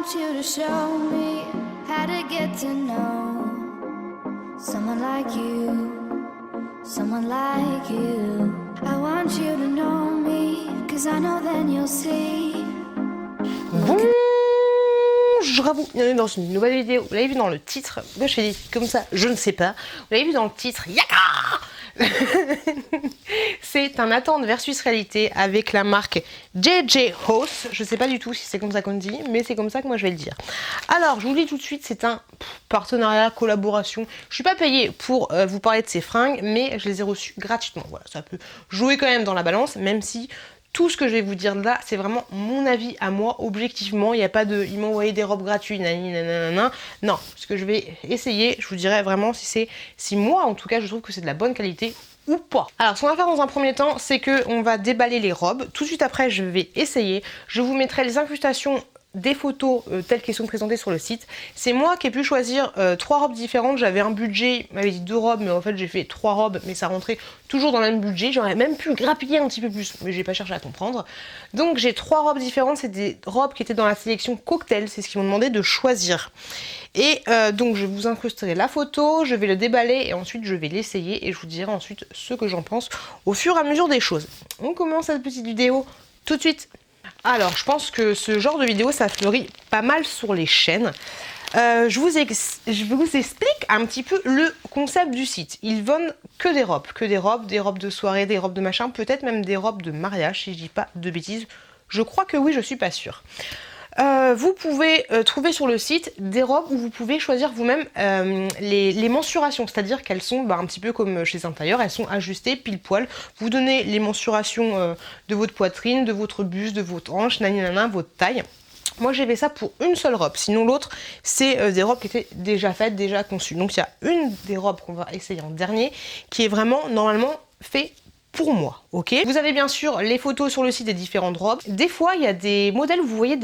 want you to show me how to get to know someone like you, someone like you. I want you to know me, 'cause I know then you'll see. Bonjour à vous, bienvenue dans une nouvelle vidéo. Vous l'avez vu dans le titre, moi je fais des trucs comme ça, je ne sais pas. Vous l'avez vu dans le titre, yaka. C'est un attente versus réalité avec la marque JJ House. Je ne sais pas du tout si c'est comme ça qu'on dit, mais c'est comme ça que moi je vais le dire. Alors, je vous le dis tout de suite, c'est un partenariat, collaboration. Je ne suis pas payée pour vous parler de ces fringues, mais je les ai reçues gratuitement. Voilà, ça peut jouer quand même dans la balance, même si tout ce que je vais vous dire là, c'est vraiment mon avis à moi, objectivement. Il n'y a pas de ils m'ont envoyé des robes gratuites, nanana. Non, ce que je vais essayer, je vous dirai vraiment si moi, en tout cas, je trouve que c'est de la bonne qualité ou pas. Alors, ce qu'on va faire dans un premier temps, c'est qu'on va déballer les robes. Tout de suite après, je vais essayer. Je vous mettrai les incrustations des photos telles qu'elles sont présentées sur le site. C'est moi qui ai pu choisir 3 robes différentes. J'avais un budget, il m'avait dit 2 robes, mais en fait j'ai fait 3 robes, mais ça rentrait toujours dans le même budget. J'aurais même pu grappiller un petit peu plus, mais j'ai pas cherché à comprendre. Donc j'ai 3 robes différentes, c'est des robes qui étaient dans la sélection cocktail, c'est ce qu'ils m'ont demandé de choisir. Et donc je vous incrusterai la photo, je vais le déballer et ensuite je vais l'essayer et je vous dirai ensuite ce que j'en pense au fur et à mesure des choses. On commence cette petite vidéo tout de suite. Alors, je pense que ce genre de vidéo, ça fleurit pas mal sur les chaînes. Je vous explique un petit peu le concept du site. Ils vendent que des robes de soirée, des robes de machin, peut-être même des robes de mariage, si je dis pas de bêtises. Je crois que oui, je suis pas sûre. Vous pouvez trouver sur le site des robes où vous pouvez choisir vous-même les mensurations, c'est-à-dire qu'elles sont un petit peu comme chez un tailleur, elles sont ajustées pile poil. Vous donnez les mensurations de votre poitrine, de votre buste, de votre hanche, nanana, votre taille. Moi j'ai fait ça pour une seule robe, sinon l'autre c'est des robes qui étaient déjà faites, déjà conçues. Donc il y a une des robes qu'on va essayer en dernier qui est vraiment normalement fait pour moi, ok. Vous avez bien sûr les photos sur le site des différentes robes. Des fois, il y a des modèles où vous voyez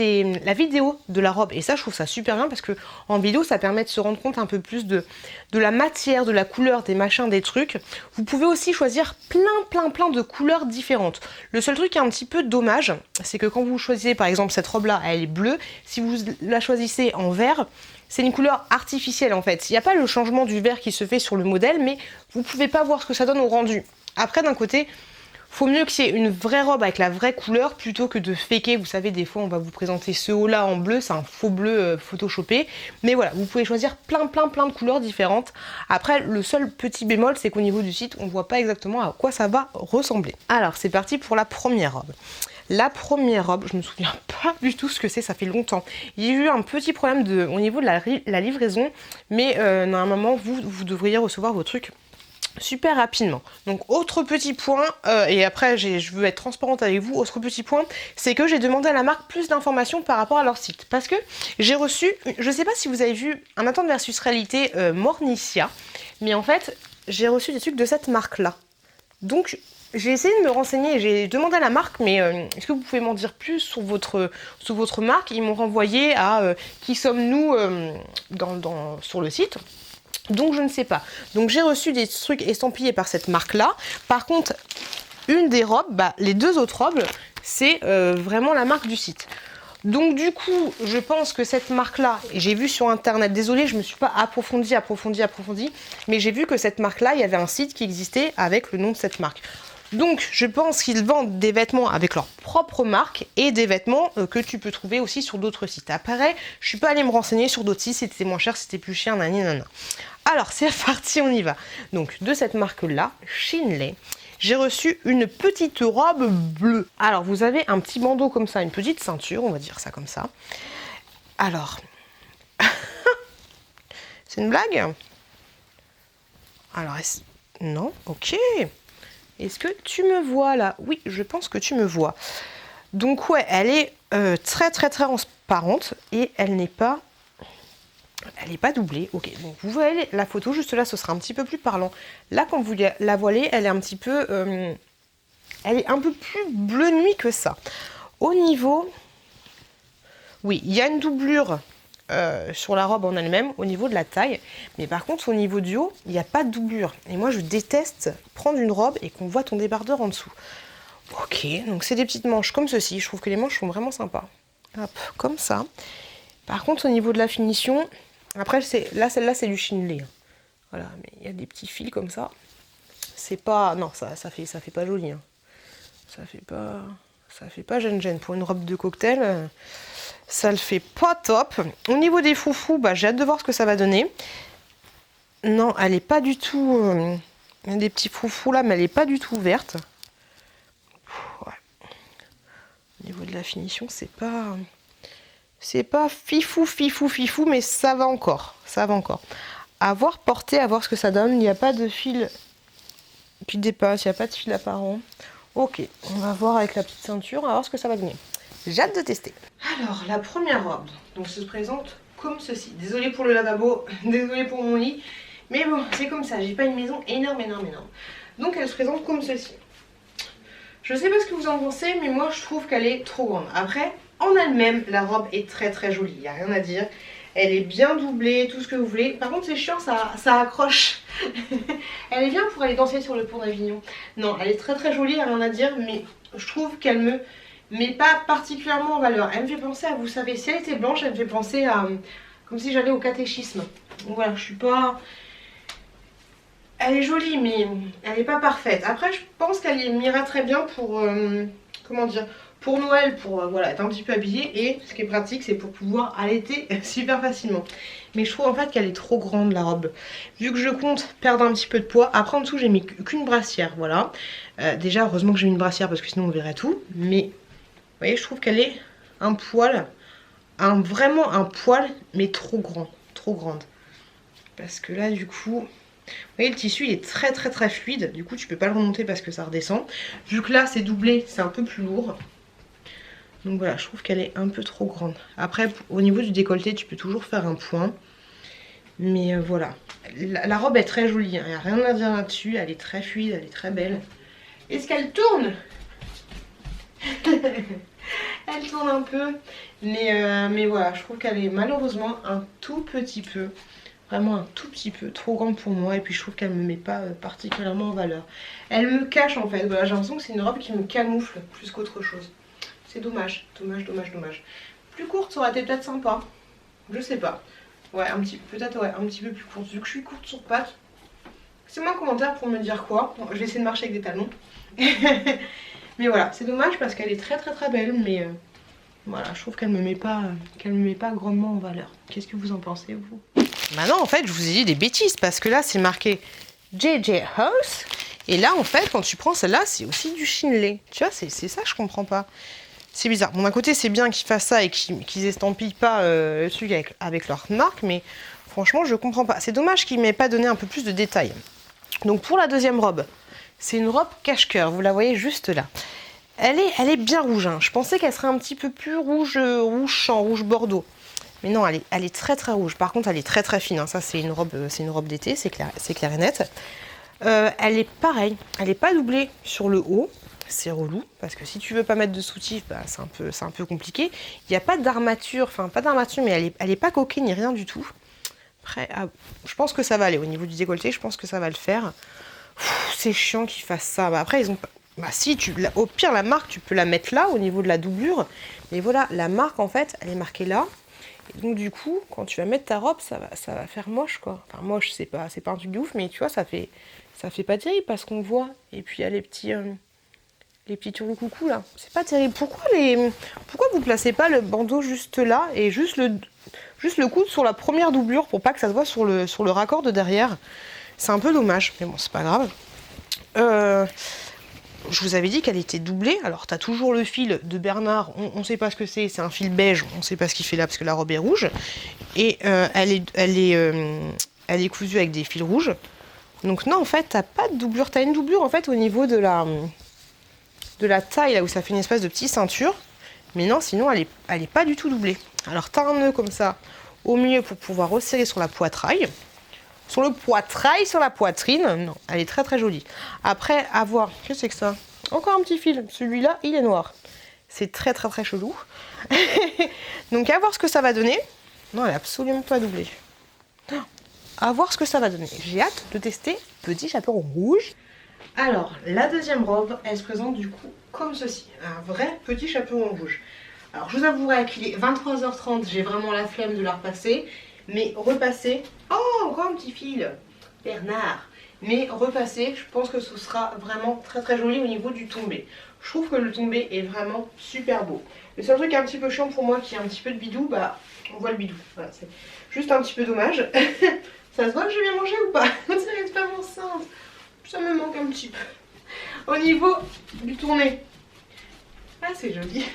la vidéo de la robe. Et ça, je trouve ça super bien parce que en vidéo, ça permet de se rendre compte un peu plus de la matière, de la couleur, des machins, des trucs. Vous pouvez aussi choisir plein de couleurs différentes. Le seul truc qui est un petit peu dommage, c'est que quand vous choisissez, par exemple, cette robe-là, elle est bleue. Si vous la choisissez en vert, c'est une couleur artificielle en fait. Il n'y a pas le changement du vert qui se fait sur le modèle, mais vous pouvez pas voir ce que ça donne au rendu. Après, d'un côté, faut mieux qu'il y ait une vraie robe avec la vraie couleur plutôt que de faker. Vous savez, des fois, on va vous présenter ce haut-là en bleu, c'est un faux bleu photoshopé. Mais voilà, vous pouvez choisir plein de couleurs différentes. Après, le seul petit bémol, c'est qu'au niveau du site, on ne voit pas exactement à quoi ça va ressembler. Alors, c'est parti pour la première robe. La première robe, je me souviens pas du tout ce que c'est, ça fait longtemps. Il y a eu un petit problème au niveau de la livraison, mais normalement, vous devriez recevoir vos trucs super rapidement. Donc autre petit point, et après je veux être transparente avec vous, autre petit point, c'est que j'ai demandé à la marque plus d'informations par rapport à leur site. Parce que j'ai reçu, je sais pas si vous avez vu un attente versus réalité Mornicia, mais en fait j'ai reçu des trucs de cette marque là. Donc j'ai essayé de me renseigner, j'ai demandé à la marque, mais est-ce que vous pouvez m'en dire plus sur votre marque? Ils m'ont renvoyé à qui sommes-nous sur le site. Donc je ne sais pas. Donc j'ai reçu des trucs estampillés par cette marque-là. Par contre, une des robes, les 2 autres robes, c'est vraiment la marque du site. Donc du coup, je pense que cette marque-là, et j'ai vu sur internet, désolée, je ne me suis pas approfondie, mais j'ai vu que cette marque-là, il y avait un site qui existait avec le nom de cette marque. Donc je pense qu'ils vendent des vêtements avec leur propre marque et des vêtements que tu peux trouver aussi sur d'autres sites. Après, je suis pas allée me renseigner sur d'autres sites, c'était moins cher, c'était plus cher, nanana. Alors c'est parti, on y va. Donc de cette marque-là, Shinley, j'ai reçu une petite robe bleue. Alors vous avez un petit bandeau comme ça, une petite ceinture, on va dire ça comme ça. Alors, c'est une blague? Alors, non, ok. Est-ce que tu me vois là? Oui, je pense que tu me vois. Donc ouais, elle est très transparente et elle n'est pas doublée. Ok, donc vous voyez la photo juste là, ce sera un petit peu plus parlant. Là, quand vous la voilez, elle est un petit peu, elle est un peu plus bleu nuit que ça. Au niveau, oui, il y a une doublure sur la robe en elle-même au niveau de la taille, mais par contre au niveau du haut il n'y a pas de doublure et moi je déteste prendre une robe et qu'on voit ton débardeur en dessous. Ok, donc c'est des petites manches comme ceci, je trouve que les manches sont vraiment sympas. Hop, comme ça. Par contre, au niveau de la finition, après, celle-là, c'est du chinelé. Voilà, mais il y a des petits fils comme ça. C'est pas... Non, ça fait pas joli. Hein. Ça fait pas gêne-gêne. Pour une robe de cocktail, ça le fait pas top. Au niveau des foufous, bah, j'ai hâte de voir ce que ça va donner. Non, elle est pas du tout... il y a des petits foufous là, mais elle est pas du tout verte. Ouais. Au niveau de la finition, c'est pas fifou, mais ça va encore. Ça va encore. À voir porter, à voir ce que ça donne. Il n'y a pas de fil qui dépasse, il n'y a pas de fil apparent. Ok, on va voir avec la petite ceinture, on va voir ce que ça va donner. J'ai hâte de tester. Alors, la première robe, donc se présente comme ceci. Désolée pour le lavabo, désolée pour mon lit. Mais bon, c'est comme ça, j'ai pas une maison énorme. Donc elle se présente comme ceci. Je sais pas ce que vous en pensez, mais moi je trouve qu'elle est trop grande. Après, en elle-même, la robe est très jolie, il n'y a rien à dire. Elle est bien doublée, tout ce que vous voulez. Par contre, c'est chiant, ça accroche. Elle est bien pour aller danser sur le pont d'Avignon. Non, elle est très jolie, il n'y a rien à dire, mais je trouve qu'elle me met pas particulièrement en valeur. Elle me fait penser à, vous savez, si elle était blanche, elle me fait penser à... comme si j'allais au catéchisme. Donc voilà, je suis pas... Elle est jolie, mais elle n'est pas parfaite. Après, je pense qu'elle m'ira très bien pour... comment dire, pour Noël, pour voilà, être un petit peu habillée. Et ce qui est pratique, c'est pour pouvoir allaiter super facilement. Mais je trouve en fait qu'elle est trop grande, la robe. Vu que je compte perdre un petit peu de poids. Après, en dessous, j'ai mis qu'une brassière, voilà. Déjà, heureusement que j'ai mis une brassière parce que sinon on verrait tout. Mais, vous voyez, je trouve qu'elle est un poil, vraiment un poil, mais trop grand, trop grande. Parce que là, du coup... Vous voyez, le tissu il est très fluide, du coup tu peux pas le remonter parce que ça redescend. Vu que là c'est doublé, c'est un peu plus lourd. Donc voilà, je trouve qu'elle est un peu trop grande. Après, au niveau du décolleté, tu peux toujours faire un point. Mais voilà, la robe est très jolie, il n'y a rien à dire là-dessus. Elle est très fluide, elle est très belle. Est-ce qu'elle tourne? Elle tourne un peu, mais voilà, je trouve qu'elle est malheureusement un tout petit peu... Vraiment un tout petit peu trop grande pour moi. Et puis je trouve qu'elle me met pas particulièrement en valeur. Elle me cache en fait. Voilà, j'ai l'impression que c'est une robe qui me camoufle plus qu'autre chose. C'est dommage. Dommage. Plus courte, ça aurait été peut-être sympa. Je sais pas. Ouais, peut-être ouais, un petit peu plus courte. Vu que je suis courte sur pattes. C'est-moi un commentaire pour me dire quoi. Bon, je vais essayer de marcher avec des talons. Mais voilà, c'est dommage parce qu'elle est très belle. Mais voilà, je trouve qu'elle me met pas grandement en valeur. Qu'est-ce que vous en pensez, vous? Bah non, en fait, je vous ai dit des bêtises parce que là, c'est marqué JJ House. Et là, en fait, quand tu prends celle-là, c'est aussi du chinelé. Tu vois, c'est ça que je comprends pas. C'est bizarre. Bon, d'un côté, c'est bien qu'ils fassent ça et qu'ils estampillent pas le truc avec leur marque, mais franchement, je comprends pas. C'est dommage qu'ils m'aient pas donné un peu plus de détails. Donc, pour la deuxième robe, c'est une robe cache-cœur. Vous la voyez juste là. Elle est bien rouge. Hein. Je pensais qu'elle serait un petit peu plus rouge champ, rouge bordeaux. Mais non, elle est très rouge. Par contre, elle est très fine. Hein. Ça, c'est une robe d'été, c'est clair et net. Elle est pareille. Elle n'est pas doublée sur le haut. C'est relou, parce que si tu veux pas mettre de soutif, bah, c'est un peu compliqué. Il n'y a pas d'armature, enfin pas d'armature, mais elle est pas coquée ni rien du tout. Après, je pense que ça va aller. Au niveau du décolleté, je pense que ça va le faire. C'est chiant qu'ils fassent ça. Bah, après, ils ont pas... Bah si, au pire, la marque, tu peux la mettre là, au niveau de la doublure. Mais voilà, la marque, en fait, elle est marquée là. Donc du coup, quand tu vas mettre ta robe, ça va faire moche quoi. Enfin moche, c'est pas un truc de ouf, mais tu vois, ça fait pas terrible parce qu'on voit. Et puis il y a les petits coucou là. C'est pas terrible. Pourquoi vous placez pas le bandeau juste là et juste le coude sur la première doublure pour pas que ça se voit sur le raccord de derrière? C'est un peu dommage, mais bon, c'est pas grave. Je vous avais dit qu'elle était doublée. Alors, tu as toujours le fil de Bernard. On ne sait pas ce que c'est. C'est un fil beige. On ne sait pas ce qu'il fait là parce que la robe est rouge. Et elle est cousue avec des fils rouges. Donc non, en fait, tu n'as pas de doublure. Tu as une doublure en fait au niveau de la taille, là où ça fait une espèce de petite ceinture. Mais non, sinon, elle est pas du tout doublée. Alors, tu as un nœud comme ça au milieu pour pouvoir resserrer sur la poitrail. Sur le poitrail, sur la poitrine, non, elle est très jolie. Après, à voir, qu'est-ce que c'est que ça? Encore un petit fil, celui-là, il est noir. C'est très chelou. Donc, à voir ce que ça va donner. Non, elle est absolument pas doublée. À voir ce que ça va donner. J'ai hâte de tester Petit Chaperon Rouge. Alors, la deuxième robe, elle se présente du coup comme ceci. Un vrai Petit Chaperon Rouge. Alors je vous avouerai qu'il est 23h30, j'ai vraiment la flemme de la repasser. Mais repasser... Oh, encore un petit fil, Bernard. Mais repasser, je pense que ce sera vraiment très très joli au niveau du tombé. Je trouve que le tombé est vraiment super beau. Le seul truc un petit peu chiant pour moi qui est un petit peu de bidou, bah on voit le bidou. Voilà, c'est juste un petit peu dommage. Ça se voit que j'ai bien mangé ou pas? On dirait une femme enceinte. Ça me manque un petit peu. Au niveau du tourné. Ah, c'est joli.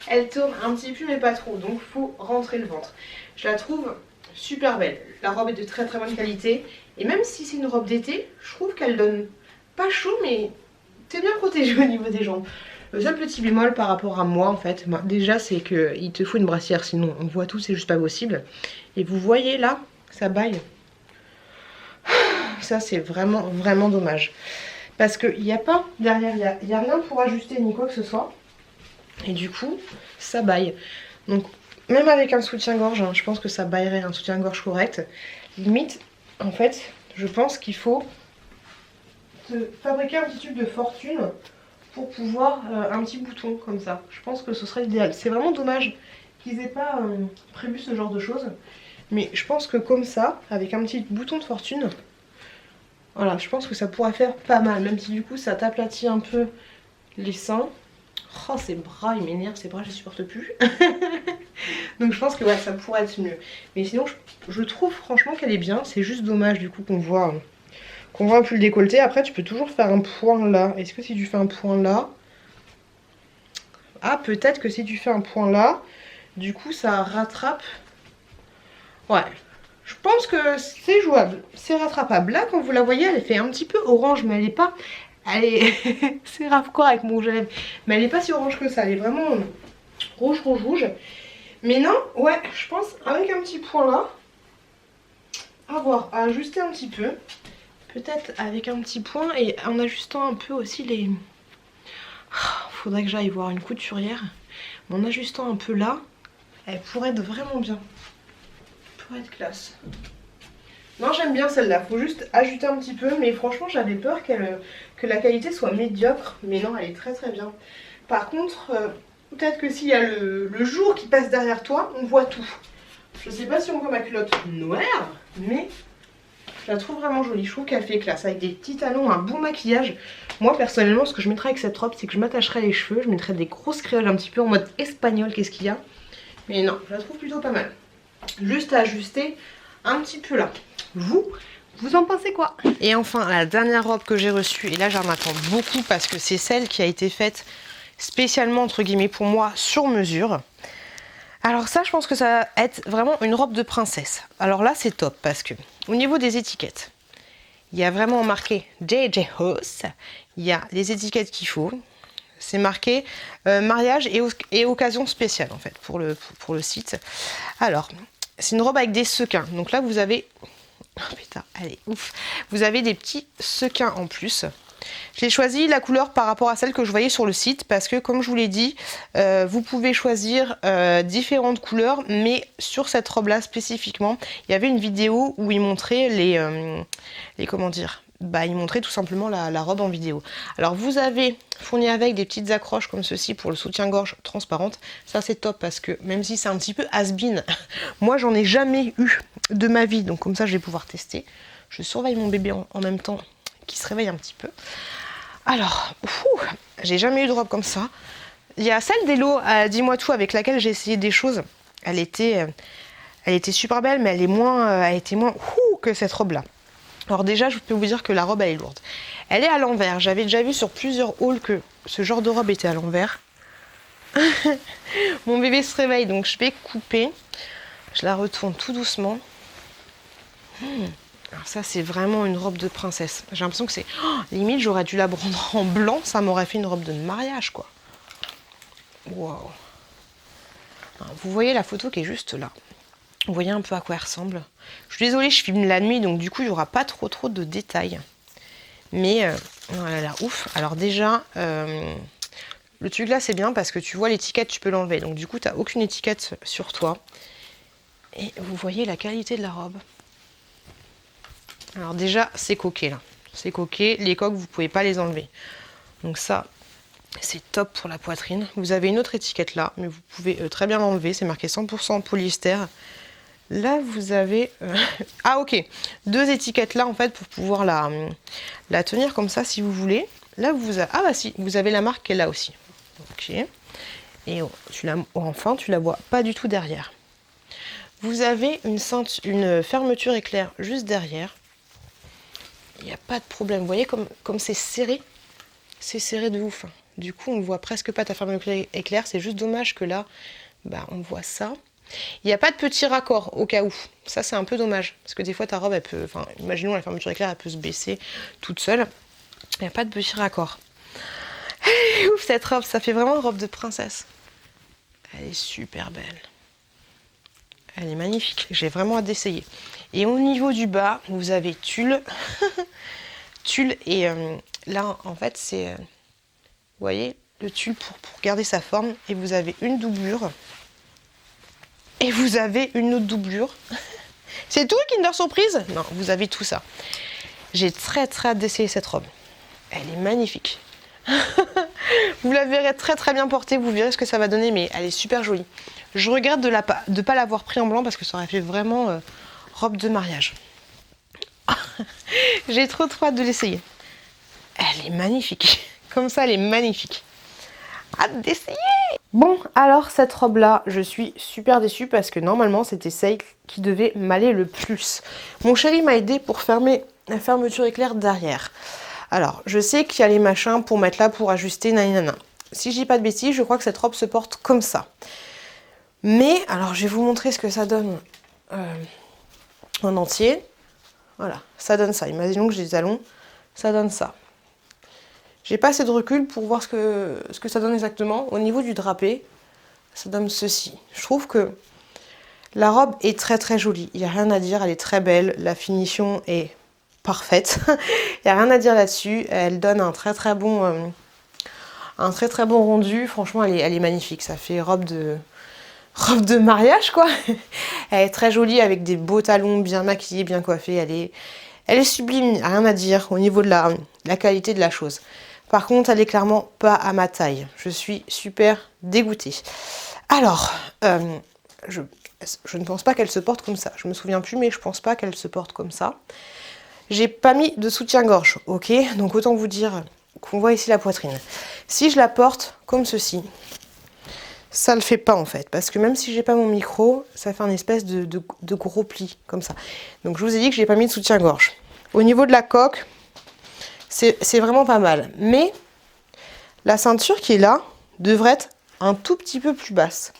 Elle tourne un petit peu mais pas trop, donc faut rentrer le ventre. Je la trouve super belle. La robe est de très très bonne qualité. Et même si c'est une robe d'été, je trouve qu'elle donne pas chaud, mais t'es bien protégée au niveau des jambes. Le seul petit bémol par rapport à moi en fait, déjà c'est qu'il te faut une brassière, sinon on voit tout, c'est juste pas possible. Et vous voyez là, ça baille. Ça c'est vraiment vraiment dommage. Parce qu'il n'y a pas derrière, il n'y a rien pour ajuster ni quoi que ce soit. Et du coup, ça baille. Donc même avec un soutien-gorge, hein, je pense que ça baillerait un soutien-gorge correct. Limite, en fait, je pense qu'il faut fabriquer un petit tube de fortune pour pouvoir un petit bouton comme ça. Je pense que ce serait l'idéal. C'est vraiment dommage qu'ils aient pas prévu ce genre de choses. Mais je pense que comme ça, avec un petit bouton de fortune, voilà, je pense que ça pourrait faire pas mal. Même si du coup ça t'aplatit un peu les seins. Oh, ces bras, ils m'énervent, ces bras, je les supporte plus. Donc je pense que ouais, ça pourrait être mieux. Mais sinon, je trouve franchement qu'elle est bien. C'est juste dommage du coup qu'on voit un peu le décolleté. Après, tu peux toujours faire un point là. Est-ce que si tu fais un point là... Ah, peut-être que si tu fais un point là, du coup, ça rattrape... Ouais. Je pense que c'est jouable. C'est rattrapable. Là, quand vous la voyez, elle fait un petit peu orange, mais elle est pas... Elle est... c'est rave-quoi avec mon rouge à lèvres. Mais elle est pas si orange que ça. Elle est vraiment rouge, rouge, rouge. Mais non, ouais, je pense avec un petit point là, à voir, à ajuster un petit peu. Peut-être avec un petit point et en ajustant un peu aussi les... Faudrait que j'aille voir une couturière. Mais en ajustant un peu là, elle pourrait être vraiment bien. Elle pourrait être classe. Non, j'aime bien celle-là. Faut juste ajouter un petit peu. Mais franchement, j'avais peur que la qualité soit médiocre. Mais non, elle est très très bien. Par contre, peut-être que s'il y a le jour qui passe derrière toi, on voit tout. Je sais pas si on voit ma culotte noire, mais je la trouve vraiment jolie. Je trouve qu'elle fait classe avec des petits talons, un bon maquillage. Moi personnellement, ce que je mettrais avec cette robe, c'est que je m'attacherais les cheveux, je mettrais des grosses créoles un petit peu en mode espagnol, qu'est-ce qu'il y a. Mais non, je la trouve plutôt pas mal. Juste à ajuster un petit peu là. Vous en pensez quoi? Et enfin, la dernière robe que j'ai reçue, et là j'en attends beaucoup parce que c'est celle qui a été faite spécialement entre guillemets pour moi sur mesure. Alors ça, je pense que ça va être vraiment une robe de princesse. Alors là, c'est top parce que au niveau des étiquettes, il y a vraiment marqué JJ House. Il y a les étiquettes qu'il faut. C'est marqué mariage et occasion spéciale en fait pour le site. Alors, c'est une robe avec des sequins. Donc là, vous avez... Oh putain, allez, ouf. Vous avez des petits sequins en plus. J'ai choisi la couleur par rapport à celle que je voyais sur le site parce que comme je vous l'ai dit, vous pouvez choisir différentes couleurs, mais sur cette robe là spécifiquement, il y avait une vidéo où il montrait les comment dire, bah il montrait tout simplement la robe en vidéo. Alors vous avez fourni avec des petites accroches comme ceci pour le soutien-gorge transparente. Ça c'est top parce que même si c'est un petit peu has-been, moi j'en ai jamais eu de ma vie, donc comme ça je vais pouvoir tester. Je surveille mon bébé en même temps qui se réveille un petit peu. Alors, j'ai jamais eu de robe comme ça. Il y a celle d'Hello, Dis-moi tout, avec laquelle j'ai essayé des choses. Elle était super belle, mais elle était moins que cette robe-là. Alors déjà, je peux vous dire que la robe, elle est lourde. Elle est à l'envers. J'avais déjà vu sur plusieurs hauls que ce genre de robe était à l'envers. Mon bébé se réveille, donc je vais couper. Je la retourne tout doucement. Alors ça, c'est vraiment une robe de princesse. J'ai l'impression que c'est... Oh, limite, j'aurais dû la prendre en blanc. Ça m'aurait fait une robe de mariage, quoi. Waouh. Vous voyez la photo qui est juste là. Vous voyez un peu à quoi elle ressemble. Je suis désolée, je filme la nuit, donc du coup, il n'y aura pas trop de détails. Mais, voilà, ouf. Alors déjà, le truc là, c'est bien parce que tu vois l'étiquette, tu peux l'enlever. Donc du coup, tu n'as aucune étiquette sur toi. Et vous voyez la qualité de la robe. Alors déjà, c'est coquet là. C'est coquet. Les coques, vous pouvez pas les enlever. Donc ça, C'est top pour la poitrine. Vous avez une autre étiquette là, mais vous pouvez très bien l'enlever. C'est marqué 100% polyester. Là, vous avez... Ah, ok. 2 étiquettes là, en fait, pour pouvoir la tenir comme ça, si vous voulez. Là, vous avez... Ah, bah si, vous avez la marque qui est là aussi. Ok. Et enfin, tu la vois pas du tout derrière. Vous avez une fermeture éclair juste derrière. Il n'y a pas de problème. Vous voyez comme c'est serré? C'est serré de ouf. Du coup, on ne voit presque pas ta fermeture éclair. C'est juste dommage que là, bah, on voit ça. Il n'y a pas de petit raccord au cas où. Ça, c'est un peu dommage. Parce que des fois, ta robe, elle peut... Enfin, imaginons la fermeture éclair, elle peut se baisser toute seule. Il n'y a pas de petit raccord. Elle est ouf, cette robe. Ça fait vraiment une robe de princesse. Elle est super belle. Elle est magnifique. J'ai vraiment hâte d'essayer. Et au niveau du bas, vous avez tulle. Tulle. Et là, en fait, c'est... vous voyez, le tulle pour garder sa forme. Et vous avez une doublure. Et vous avez une autre doublure. C'est tout le Kinder Surprise? Non, vous avez tout ça. J'ai très hâte d'essayer cette robe. Elle est magnifique. Vous la verrez très bien portée, vous verrez ce que ça va donner, mais elle est super jolie. Je regrette de ne pas l'avoir pris en blanc parce que ça aurait fait vraiment robe de mariage. J'ai trop hâte de l'essayer. Elle est magnifique. Comme ça, elle est magnifique. Hâte d'essayer. Bon, alors cette robe-là, je suis super déçue parce que normalement, c'était celle qui devait m'aller le plus. Mon chéri m'a aidé pour fermer la fermeture éclair derrière. Alors, je sais qu'il y a les machins pour mettre là, pour ajuster, nanana. Si je dis pas de bêtises, je crois que cette robe se porte comme ça. Mais, alors je vais vous montrer ce que ça donne en entier. Voilà, ça donne ça. Imaginons que j'ai des talons, ça donne ça. J'ai pas assez de recul pour voir ce que ça donne exactement. Au niveau du drapé, ça donne ceci. Je trouve que la robe est très jolie. Il n'y a rien à dire, elle est très belle. La finition est parfaite. Il n'y a rien à dire là-dessus. Elle donne un très bon rendu. Franchement, elle est magnifique. Ça fait robe de mariage, quoi. Elle est très jolie avec des beaux talons, bien maquillés, bien coiffés. Elle est sublime, rien à dire au niveau de la qualité de la chose. Par contre, elle est clairement pas à ma taille. Je suis super dégoûtée. Alors, je ne pense pas qu'elle se porte comme ça. Je me souviens plus, mais je pense pas qu'elle se porte comme ça. J'ai pas mis de soutien-gorge, ok? Donc autant vous dire qu'on voit ici la poitrine. Si je la porte comme ceci, ça le fait pas en fait. Parce que même si j'ai pas mon micro, ça fait un espèce de gros pli, comme ça. Donc je vous ai dit que j'ai pas mis de soutien-gorge. Au niveau de la coque, c'est vraiment pas mal. Mais la ceinture qui est là devrait être un tout petit peu plus basse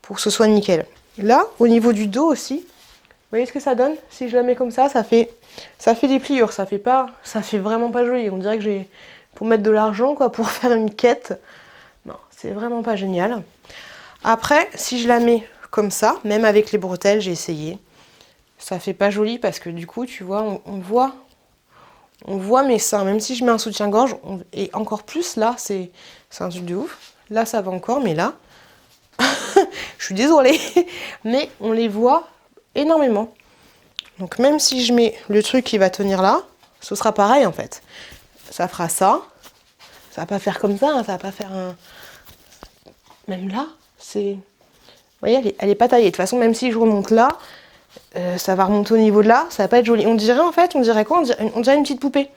pour que ce soit nickel. Là, au niveau du dos aussi, vous voyez ce que ça donne? Si je la mets comme ça fait des pliures. Ça fait vraiment pas joli. On dirait que j'ai pour mettre de l'argent, quoi, pour faire une quête. Non, c'est vraiment pas génial. Après, si je la mets comme ça, même avec les bretelles, j'ai essayé. Ça fait pas joli parce que du coup, tu vois, on voit mes seins, même si je mets un soutien-gorge, et encore plus là, c'est un truc de ouf. Là, ça va encore, mais là, je suis désolée, mais on les voit énormément. Donc même si je mets le truc qui va tenir là, ce sera pareil en fait. Ça fera ça. Ça va pas faire comme ça, hein, ça va pas faire un... Même là, c'est... Vous voyez, elle est pas taillée. De toute façon, même si je remonte là, ça va remonter au niveau de là, ça va pas être joli. On dirait en fait, on dirait quoi? On dirait une petite poupée.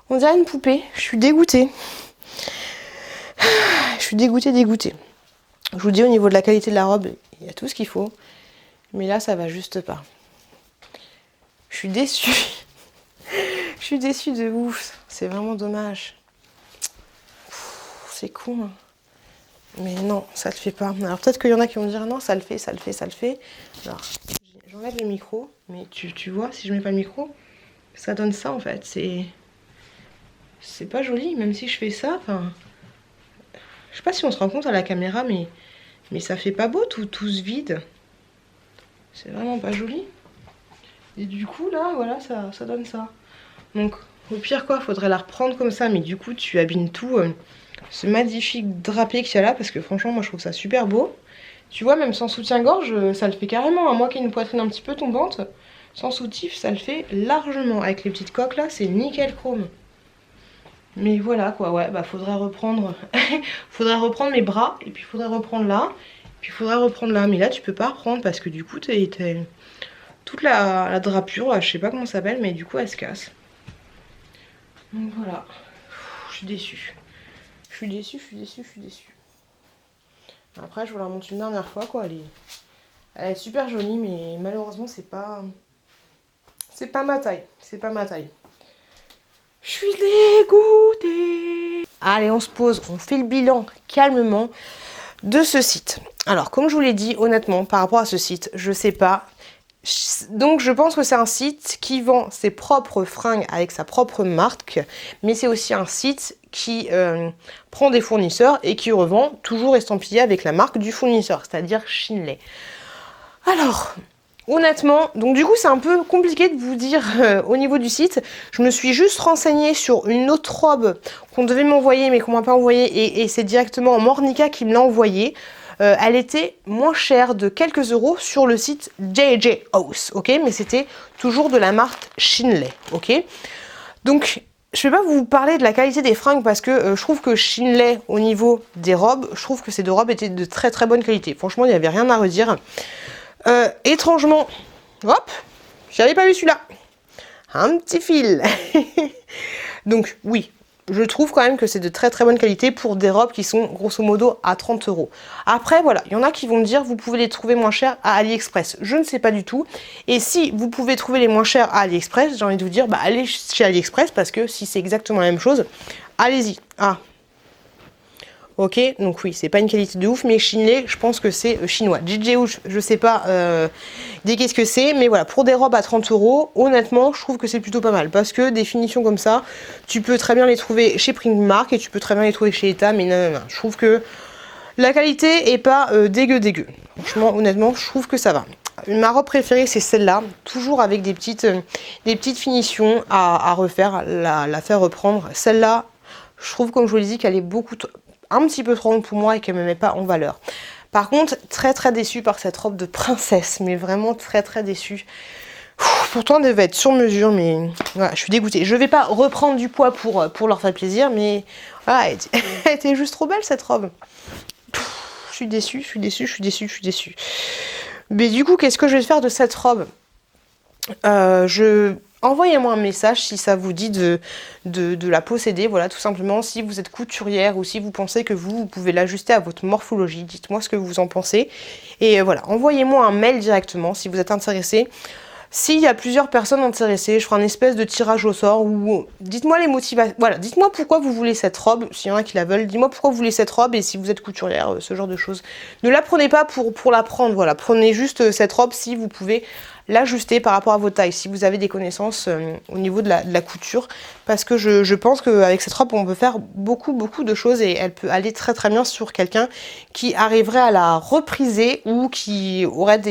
On dirait une poupée. Je suis dégoûtée. Je suis dégoûtée. Je vous dis, au niveau de la qualité de la robe, il y a tout ce qu'il faut. Mais là, ça va juste pas. Je suis déçue. Je suis déçue de ouf. C'est vraiment dommage. C'est con. Hein. Mais non, ça le fait pas. Alors peut-être qu'il y en a qui vont dire non, ça le fait. Alors, j'enlève le micro. Mais tu vois, si je mets pas le micro, ça donne ça en fait. C'est pas joli, même si je fais ça. Enfin, je sais pas si on se rend compte à la caméra, mais ça fait pas beau, tout se vide. C'est vraiment pas joli. Et du coup, là, voilà, ça donne ça. Donc, au pire, quoi, faudrait la reprendre comme ça. Mais du coup, tu abîmes tout ce magnifique drapé qu'il y a là. Parce que franchement, moi, je trouve ça super beau. Tu vois, même sans soutien-gorge, ça le fait carrément. Moi qui ai une poitrine un petit peu tombante, Sans soutif, ça le fait largement. Avec les petites coques là, c'est nickel chrome. Mais voilà quoi, ouais, bah faudrait reprendre faudrait reprendre mes bras, et puis faudrait reprendre là, puis faudrait reprendre là. Mais là tu peux pas reprendre parce que du coup toute la drapure, là, je sais pas comment ça s'appelle, mais du coup elle se casse. Donc voilà, je suis déçue. Je suis déçue, je suis déçue, je suis déçue. Après je vous la montre une dernière fois quoi, elle est super jolie, mais malheureusement c'est pas ma taille, c'est pas ma taille. Je suis dégoûtée. Allez, on se pose, on fait le bilan calmement de ce site. Alors, comme je vous l'ai dit, honnêtement, par rapport à ce site, je sais pas. Donc, je pense que c'est un site qui vend ses propres fringues avec sa propre marque, mais c'est aussi un site qui prend des fournisseurs et qui revend toujours estampillé avec la marque du fournisseur, c'est-à-dire Shinley. Alors, honnêtement, donc du coup c'est un peu compliqué de vous dire au niveau du site. Je me suis juste renseignée sur une autre robe qu'on devait m'envoyer mais qu'on m'a pas envoyée, et c'est directement Mornica qui me l'a envoyée. Elle était moins chère de quelques euros sur le site JJ House, ok, mais c'était toujours de la marque Shinley, ok. Donc je vais pas vous parler de la qualité des fringues parce que je trouve que Shinley, au niveau des robes, je trouve que ces deux robes étaient de très très bonne qualité. Franchement, il n'y avait rien à redire. Étrangement, hop, j'avais pas vu celui-là. Un petit fil. Donc oui, je trouve quand même que c'est de très très bonne qualité pour des robes qui sont grosso modo à 30 euros. Après voilà, il y en a qui vont me dire vous pouvez les trouver moins chers à AliExpress. Je ne sais pas du tout. Et si vous pouvez trouver les moins chers à AliExpress, j'ai envie de vous dire bah allez chez AliExpress parce que si c'est exactement la même chose, allez-y. Ah. Ok, donc oui, c'est pas une qualité de ouf, mais Shinley, je pense que c'est chinois. JJ, je sais pas qu'est-ce que c'est, mais voilà, pour des robes à 30 euros, honnêtement, je trouve que c'est plutôt pas mal. Parce que des finitions comme ça, tu peux très bien les trouver chez Primark et tu peux très bien les trouver chez Eta, mais non. Je trouve que la qualité est pas dégueu. Franchement, honnêtement, je trouve que ça va. Ma robe préférée, c'est celle-là, toujours avec des petites finitions à refaire, la faire reprendre. Celle-là, je trouve, comme je vous l'ai dit, qu'elle est un petit peu trop longue pour moi et qu'elle me met pas en valeur. Par contre, très très déçue par cette robe de princesse, mais vraiment très très déçue. Pourtant, elle devait être sur mesure, mais voilà, je suis dégoûtée. Je vais pas reprendre du poids pour leur faire plaisir, mais voilà, elle était juste trop belle cette robe. Je suis déçue. Mais du coup, qu'est-ce que je vais faire de cette robe ? Envoyez-moi un message si ça vous dit de la posséder, voilà, tout simplement. Si vous êtes couturière ou si vous pensez que vous pouvez l'ajuster à votre morphologie, dites-moi ce que vous en pensez. Et voilà, envoyez-moi un mail directement si vous êtes intéressé. S'il y a plusieurs personnes intéressées, je ferai un espèce de tirage au sort ou dites-moi les motivations. Voilà, dites-moi pourquoi vous voulez cette robe, s'il y en a qui la veulent. Dites-moi pourquoi vous voulez cette robe et si vous êtes couturière, ce genre de choses. Ne la prenez pas pour la prendre, voilà. Prenez juste cette robe si vous pouvez l'ajuster par rapport à vos tailles, si vous avez des connaissances au niveau de la couture. Parce que je pense qu'avec cette robe, on peut faire beaucoup de choses et elle peut aller très très bien sur quelqu'un qui arriverait à la repriser ou qui aurait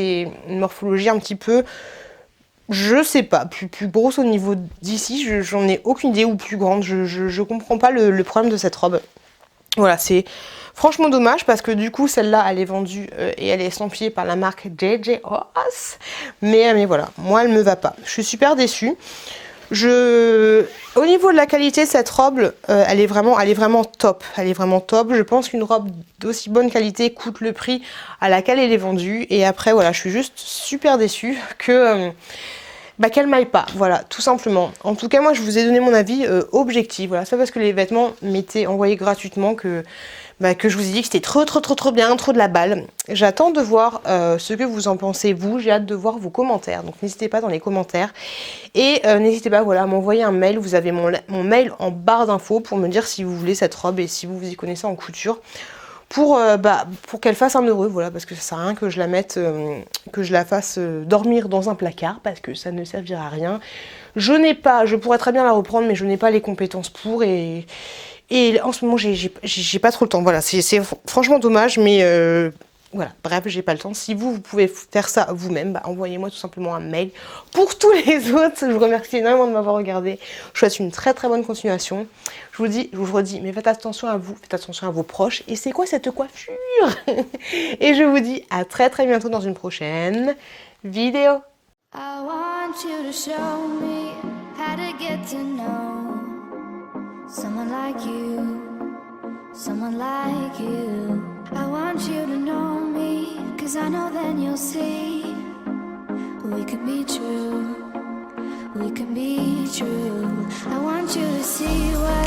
une morphologie un petit peu... Je sais pas, plus grosse au niveau d'ici, j'en ai aucune idée, ou plus grande, je comprends pas le problème de cette robe. Voilà, c'est franchement dommage parce que du coup celle-là elle est vendue et elle est estampillée par la marque JJ House. Mais voilà, moi elle me va pas. Je suis super déçue. Au niveau de la qualité de cette robe, elle est vraiment top. Elle est vraiment top. Je pense qu'une robe d'aussi bonne qualité coûte le prix à laquelle elle est vendue. Et après voilà, je suis juste super déçue qu'elle m'aille pas, voilà, tout simplement. En tout cas, moi, je vous ai donné mon avis objectif. Voilà, c'est pas parce que les vêtements m'étaient envoyés gratuitement que je vous ai dit que c'était trop bien, trop de la balle. J'attends de voir ce que vous en pensez, vous. J'ai hâte de voir vos commentaires. Donc, n'hésitez pas dans les commentaires. Et n'hésitez pas, voilà, à m'envoyer un mail. Vous avez mon mail en barre d'infos pour me dire si vous voulez cette robe et si vous vous y connaissez en couture. Pour qu'elle fasse un heureux, voilà, parce que ça sert à rien que je la mette, que je la fasse dormir dans un placard, parce que ça ne servira à rien. Je pourrais très bien la reprendre, mais je n'ai pas les compétences pour, et en ce moment, j'ai pas trop le temps, voilà, c'est franchement dommage, mais voilà, bref, j'ai pas le temps. Si vous pouvez faire ça vous-même, envoyez-moi tout simplement un mail. Pour tous les autres, je vous remercie énormément de m'avoir regardé. Je vous souhaite une très très bonne continuation. Je vous redis, mais faites attention à vous, faites attention à vos proches. Et c'est quoi cette coiffure? Et je vous dis à très très bientôt dans une prochaine vidéo. I want want you to show me how to get to know someone like you, someone like you. I want you to know me, 'cause I know then you'll see we could be true, we can be true. I want you to see what